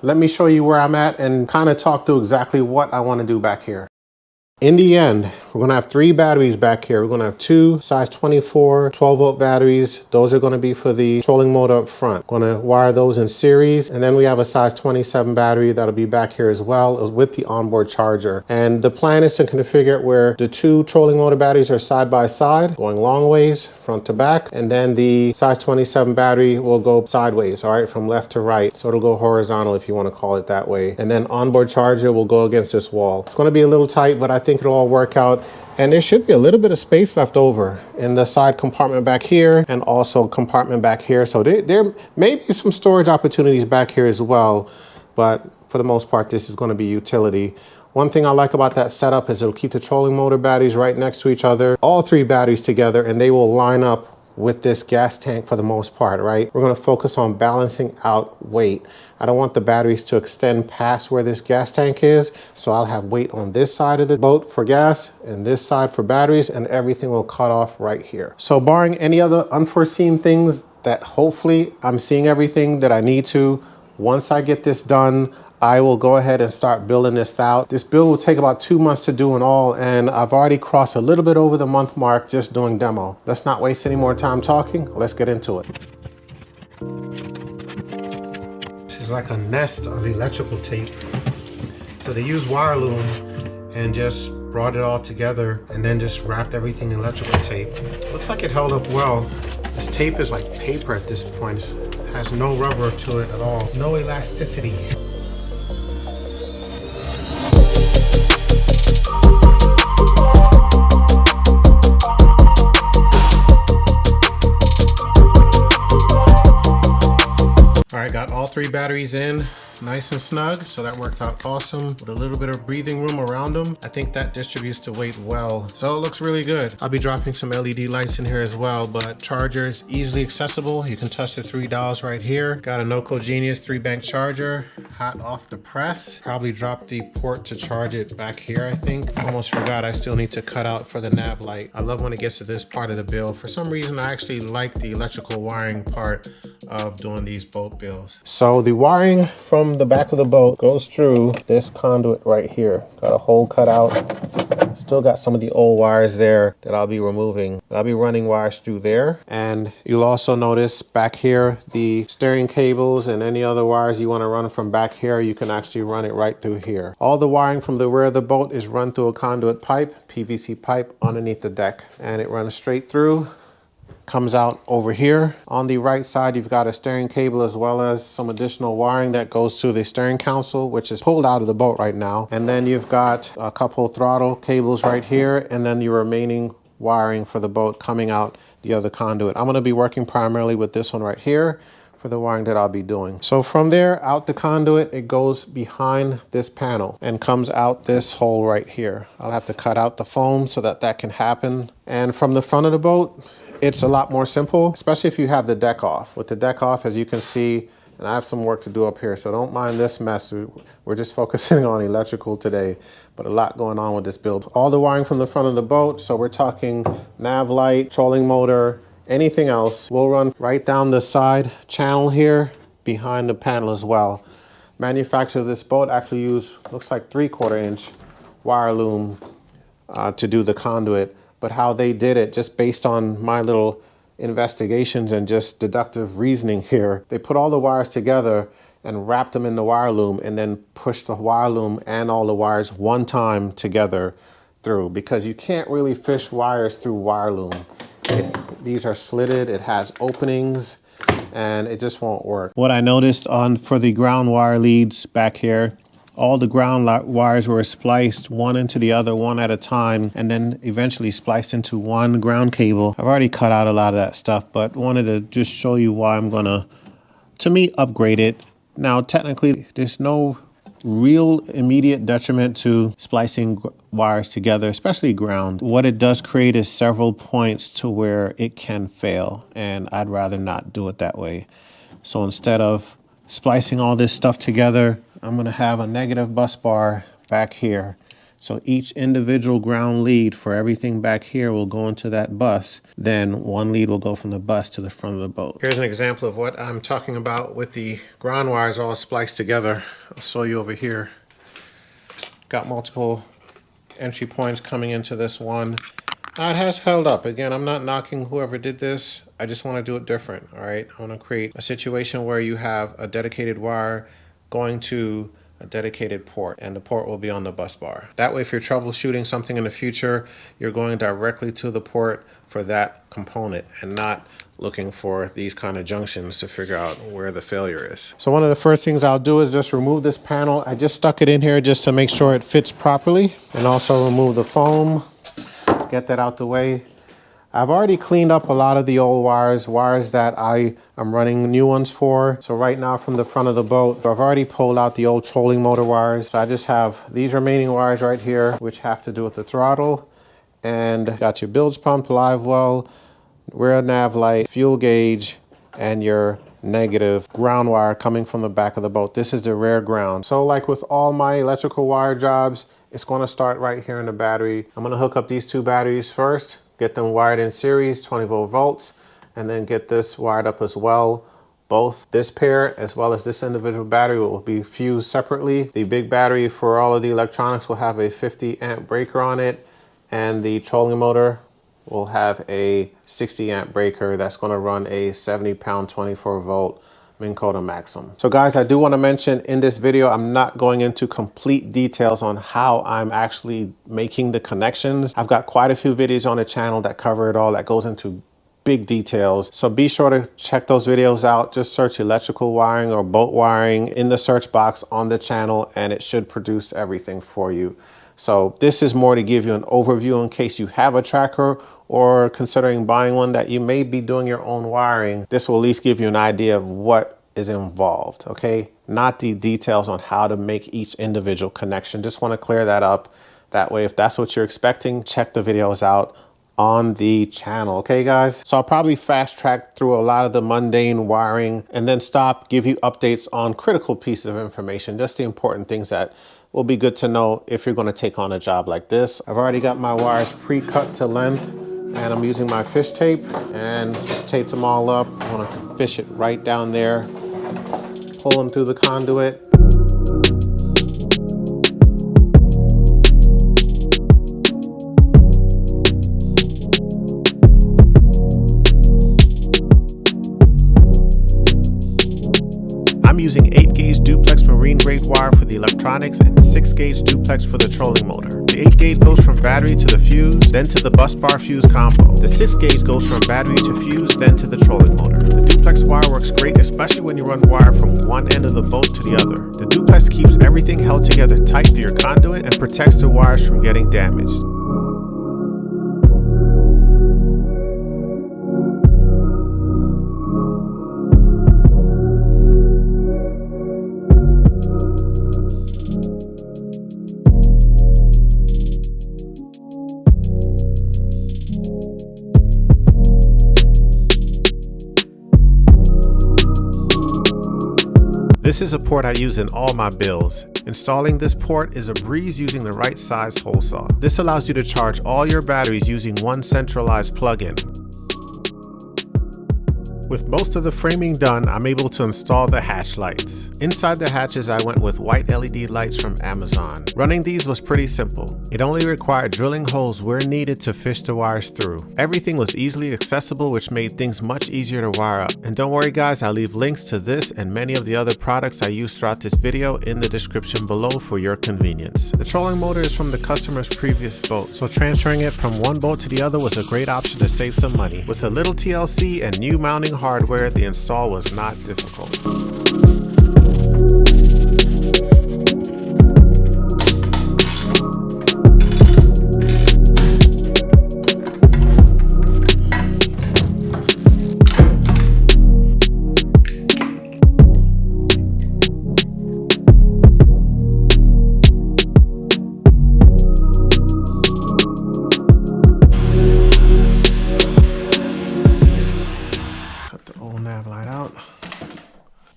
Let me show you where I'm at and kind of talk through exactly what I want to do back here. In the end, we're going to have 3 batteries back here. We're going to have 2 size 24 12-volt batteries. Those are going to be for the trolling motor up front. Going to wire those in series. And then we have a size 27 battery that'll be back here as well with the onboard charger. And the plan is to configure it where the 2 trolling motor batteries are side by side, going long ways, front to back. And then the size 27 battery will go sideways, all right, from left to right. So it'll go horizontal if you want to call it that way. And then onboard charger will go against this wall. It's going to be a little tight, but I think it'll all work out. And there should be a little bit of space left over in the side compartment back here and also compartment back here. So there may be some storage opportunities back here as well, but for the most part, this is going to be utility. One thing I like about that setup is it'll keep the trolling motor batteries right next to each other, all 3 batteries together, and they will line up with this gas tank for the most part, right? We're going to focus on balancing out weight. I don't want the batteries to extend past where this gas tank is, so I'll have weight on this side of the boat for gas and this side for batteries, and everything will cut off right here. So barring any other unforeseen things, that hopefully I'm seeing everything that I need to. Once I get this done, I will go ahead and start building this out. This build will take about 2 months to do in all, and I've already crossed a little bit over the month mark just doing demo. Let's not waste any more time talking. Let's get into it. This is like a nest of electrical tape. So they used wire loom and just brought it all together and then just wrapped everything in electrical tape. Looks like it held up well. This tape is like paper at this point. It has no rubber to it at all. No elasticity. All right, got all 3 batteries in, nice and snug, so that worked out awesome with a little bit of breathing room around them. I think that distributes the weight well, so it looks really good. I'll be dropping some LED lights in here as well, but charger is easily accessible. You can touch the 3 dials right here. Got a Noco Genius 3-bank charger, hot off the press. Probably drop the port to charge it back here, I think. Almost forgot I still need to cut out for the nav light. I love when it gets to this part of the build. For some reason, I actually like the electrical wiring part of doing these boat builds. So the wiring from the back of the boat goes through this conduit right here. Got a hole cut out. Still got some of the old wires there that I'll be removing. I'll be running wires through there. And you'll also notice back here, the steering cables and any other wires you want to run from back here, you can actually run it right through here. All the wiring from the rear of the boat is run through a conduit pipe, PVC pipe underneath the deck. And it runs straight through. Comes out over here. On the right side, you've got a steering cable as well as some additional wiring that goes to the steering console, which is pulled out of the boat right now. And then you've got a couple throttle cables right here, and then your remaining wiring for the boat coming out the other conduit. I'm going to be working primarily with this one right here for the wiring that I'll be doing. So from there, out the conduit, it goes behind this panel and comes out this hole right here. I'll have to cut out the foam so that that can happen. And from the front of the boat, it's a lot more simple, especially if you have the deck off. With the deck off, as you can see, and I have some work to do up here, so don't mind this mess. We're just focusing on electrical today, but a lot going on with this build. All the wiring from the front of the boat, so we're talking nav light, trolling motor, anything else, will run right down the side channel here behind the panel as well. Manufacturer of this boat actually used, looks like 3/4 inch wire loom to do the conduit. But how they did it, just based on my little investigations and just deductive reasoning here, they put all the wires together and wrapped them in the wire loom and then pushed the wire loom and all the wires one time together through, because you can't really fish wires through wire loom. These are slitted, it has openings, and it just won't work. What I noticed for the ground wire leads back here, all the ground wires were spliced one into the other, one at a time, and then eventually spliced into one ground cable. I've already cut out a lot of that stuff, but wanted to just show you why I'm gonna, to me, upgrade it. Now, technically, there's no real immediate detriment to splicing wires together, especially ground. What it does create is several points to where it can fail, and I'd rather not do it that way. So instead of splicing all this stuff together, I'm going to have a negative bus bar back here So each individual ground lead for everything back here will go into that bus. Then one lead will go from the bus to the front of the boat. Here's an example of what I'm talking about with the ground wires all spliced together. I'll show you over here. Got multiple entry points coming into this one. Now it has held up. Again, I'm not knocking whoever did this. I just want to do it different, all right? I want to create a situation where you have a dedicated wire going to a dedicated port, and the port will be on the bus bar. That way, if you're troubleshooting something in the future, you're going directly to the port for that component and not looking for these kind of junctions to figure out where the failure is. So one of the first things I'll do is just remove this panel. I just stuck it in here just to make sure it fits properly, and also remove the foam, get that out the way. I've already cleaned up a lot of the old wires that I am running new ones for. So right now from the front of the boat, I've already pulled out the old trolling motor wires. So I just have these remaining wires right here, which have to do with the throttle. And got your bilge pump, live well, rear nav light, fuel gauge, and your negative ground wire coming from the back of the boat. This is the rear ground. So like with all my electrical wire jobs, it's going to start right here in the battery. I'm going to hook up these two batteries first, get them wired in series, 20 volts, and then get this wired up as well. Both this pair as well as this individual battery will be fused separately. The big battery for all of the electronics will have a 50 amp breaker on it, and the trolling motor will have a 60 amp breaker that's going to run a 70 pound 24 volt Minn Kota Maxim. So guys, I do want to mention in this video, I'm not going into complete details on how I'm actually making the connections. I've got quite a few videos on the channel that cover it all, that goes into big details. So be sure to check those videos out. Just search electrical wiring or boat wiring in the search box on the channel, and it should produce everything for you. So this is more to give you an overview in case you have a tracker or considering buying one that you may be doing your own wiring. This will at least give you an idea of what is involved, okay? Not the details on how to make each individual connection. Just want to clear that up. That way, if that's what you're expecting, check the videos out on the channel, okay guys? So I'll probably fast track through a lot of the mundane wiring and then stop, give you updates on critical pieces of information, just the important things that will be good to know if you're going to take on a job like this. I've already got my wires pre-cut to length, and I'm using my fish tape and just tape them all up. I want to fish it right down there, pull them through the conduit. I'm using 8 gauge duplex marine grade wire for the electronics and 6 gauge duplex for the trolling motor. The 8 gauge goes from battery to the fuse, then to the bus bar fuse combo. The 6 gauge goes from battery to fuse, then to the trolling motor. The duplex wire works great, especially when you run wire from one end of the boat to the other. The duplex keeps everything held together tight to your conduit and protects the wires from getting damaged. This is a port I use in all my builds. Installing this port is a breeze using the right size hole saw. This allows you to charge all your batteries using one centralized plug-in. With most of the framing done, I'm able to install the hatch lights. Inside the hatches, I went with white LED lights from Amazon. Running these was pretty simple. It only required drilling holes where needed to fish the wires through. Everything was easily accessible, which made things much easier to wire up. And don't worry guys, I'll leave links to this and many of the other products I used throughout this video in the description below for your convenience. The trolling motor is from the customer's previous boat, so transferring it from one boat to the other was a great option to save some money. With a little TLC and new mounting hardware, the install was not difficult.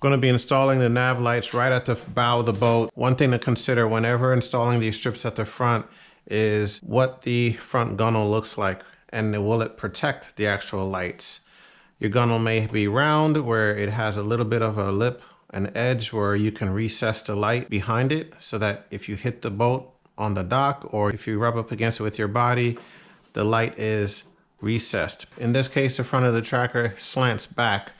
Going to be installing the nav lights right at the bow of the boat. One thing to consider whenever installing these strips at the front is what the front gunnel looks like, and will it protect the actual lights. Your gunnel may be round where it has a little bit of a lip, an edge where you can recess the light behind it so that if you hit the boat on the dock or if you rub up against it with your body, the light is recessed. In this case, the front of the tracker slants back,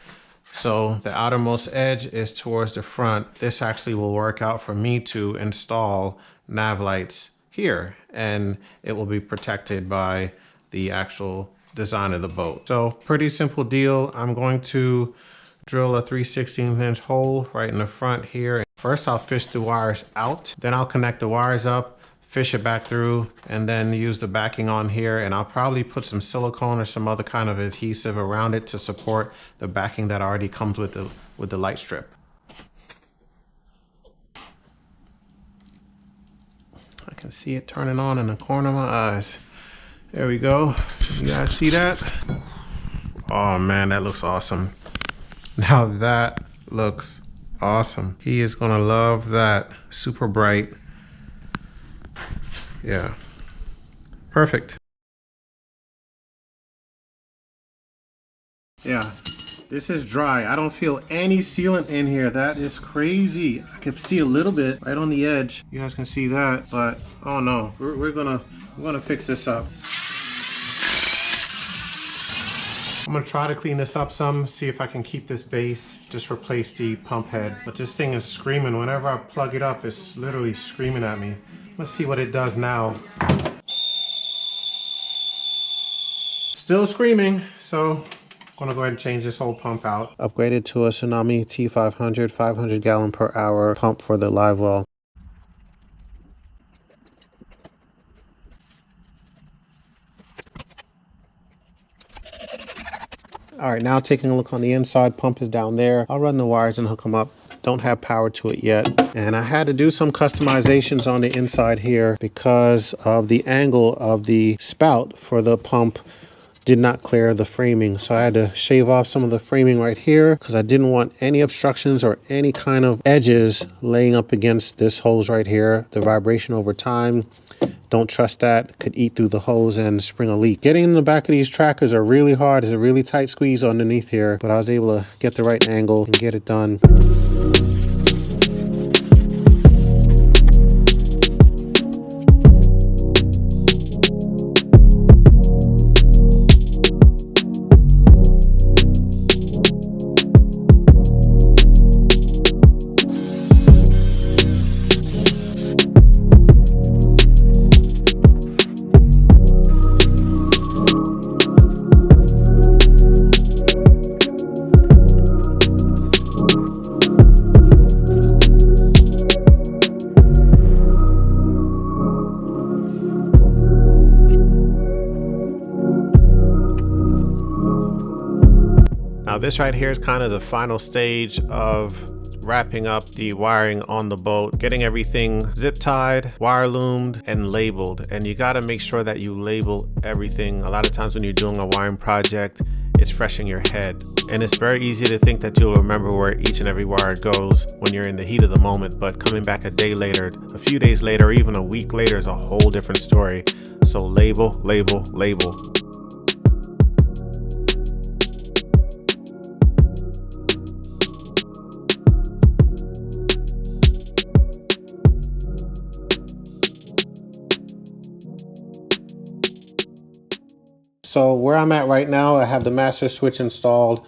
so the outermost edge is towards the front. This actually will work out for me to install nav lights here, and it will be protected by the actual design of the boat. So pretty simple deal. I'm going to drill a 3/16" hole right in the front here. First I'll fish the wires out, then I'll connect the wires up, fish it back through, and then use the backing on here, and I'll probably put some silicone or some other kind of adhesive around it to support the backing that already comes with the light strip. I can see it turning on in the corner of my eyes. There we go. You guys see that? Oh man, that looks awesome. Now that looks awesome. He is gonna love that. Super bright. Yeah, perfect. Yeah, this is dry. I don't feel any sealant in here. That is crazy. I can see a little bit right on the edge. You guys can see that, but oh no, we're gonna fix this up. I'm gonna try to clean this up some, see if I can keep this base, just replace the pump head. But this thing is screaming. Whenever I plug it up, it's literally screaming at me. Let's see what it does now. Still screaming, so I'm gonna go ahead and change this whole pump out. Upgraded to a Tsunami T500 500 gallon per hour pump for the live well. All right, now taking a look on the inside, pump is down there. I'll run the wires and hook them up. Don't have power to it yet. And I had to do some customizations on the inside here because of the angle of the spout for the pump did not clear the framing. So I had to shave off some of the framing right here because I didn't want any obstructions or any kind of edges laying up against this hose right here. The vibration over time, don't trust that. Could eat through the hose and spring a leak. Getting in the back of these trackers are really hard. It's a really tight squeeze underneath here, but I was able to get the right angle and get it done. Now this right here is kind of the final stage of wrapping up the wiring on the boat, getting everything zip tied, wire loomed, and labeled. And you got to make sure that you label everything. A lot of times when you're doing a wiring project, it's fresh in your head. And it's very easy to think that you'll remember where each and every wire goes when you're in the heat of the moment, but coming back a day later, a few days later, or even a week later is a whole different story. So label, label, label. So where I'm at right now, I have the master switch installed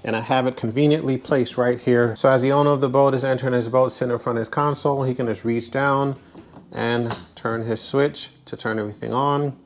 and I have it conveniently placed right here. So as the owner of the boat is entering his boat, sitting in front of his console, he can just reach down and turn his switch to turn everything on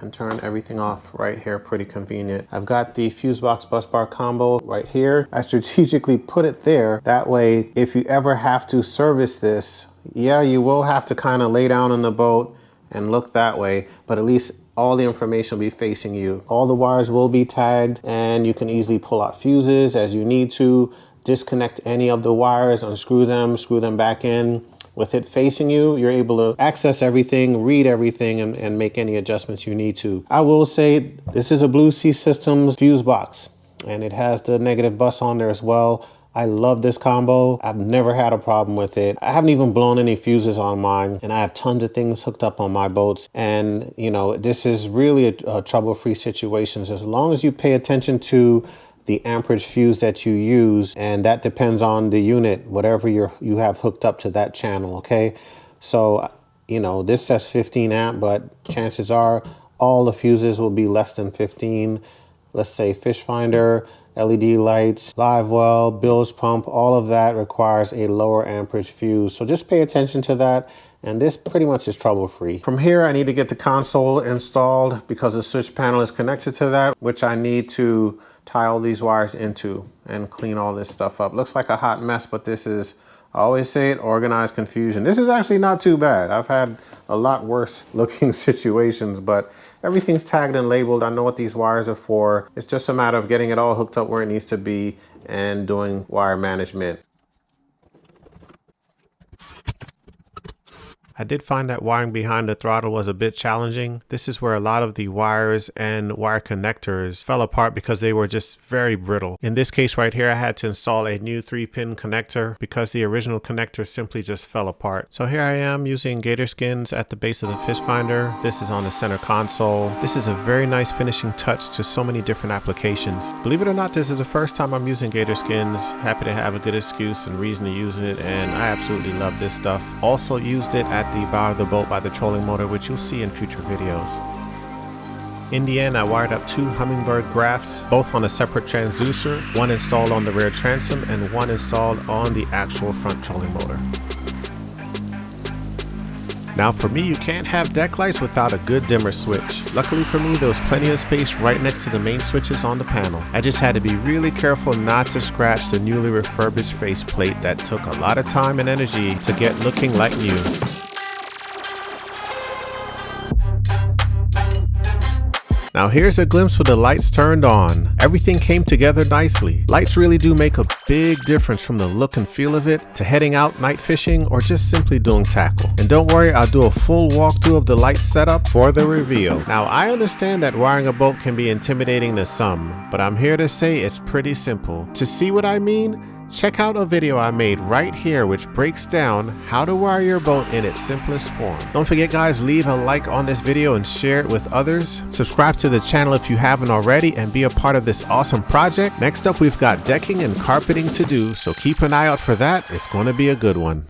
and turn everything off right here. Pretty convenient. I've got the fuse box bus bar combo right here. I strategically put it there. That way, if you ever have to service this, yeah, you will have to kind of lay down in the boat and look that way, but at least all the information will be facing you. All the wires will be tagged and you can easily pull out fuses as you need to, disconnect any of the wires, unscrew them, screw them back in. With it facing you, you're able to access everything, read everything, and make any adjustments you need to. I will say this is a Blue Sea Systems fuse box and it has the negative bus on there as well. I love this combo. I've never had a problem with it. I haven't even blown any fuses on mine, and I have tons of things hooked up on my boats. And you know, this is really a trouble-free situation as long as you pay attention to the amperage fuse that you use, and that depends on the unit, whatever you have hooked up to that channel. Okay, so you know, this says 15 amp, but chances are all the fuses will be less than 15. Let's say fish finder, LED lights, live well, bilge pump, all of that requires a lower amperage fuse. So just pay attention to that. And this pretty much is trouble free. From here, I need to get the console installed because the switch panel is connected to that, which I need to tie all these wires into and clean all this stuff up. Looks like a hot mess, but this is, I always say it, organized confusion. This is actually not too bad. I've had a lot worse looking situations, but everything's tagged and labeled. I know what these wires are for. It's just a matter of getting it all hooked up where it needs to be and doing wire management. I did find that wiring behind the throttle was a bit challenging. This is where a lot of the wires and wire connectors fell apart because they were just very brittle. In this case right here, I had to install a new 3-pin connector because the original connector simply just fell apart. So here I am using gator skins at the base of the fish finder. This is on the center console. This is a very nice finishing touch to so many different applications. Believe it or not, this is the first time I'm using gator skins. Happy to have a good excuse and reason to use it, and I absolutely love this stuff. Also used it at the bow of the boat by the trolling motor, which you'll see in future videos. In the end, I wired up 2 Hummingbird graphs, both on a separate transducer, one installed on the rear transom and one installed on the actual front trolling motor. Now for me, you can't have deck lights without a good dimmer switch. Luckily for me, there was plenty of space right next to the main switches on the panel. I just had to be really careful not to scratch the newly refurbished faceplate that took a lot of time and energy to get looking like new. Now here's a glimpse with the lights turned on. Everything came together nicely. Lights really do make a big difference from the look and feel of it to heading out night fishing or just simply doing tackle. And don't worry, I'll do a full walkthrough of the light setup for the reveal. Now I understand that wiring a boat can be intimidating to some, but I'm here to say it's pretty simple. To see what I mean, check out a video I made right here which breaks down how to wire your boat in its simplest form. Don't forget guys, leave a like on this video and share it with others. Subscribe to the channel if you haven't already and be a part of this awesome project. Next up, we've got decking and carpeting to do, so keep an eye out for that. It's going to be a good one.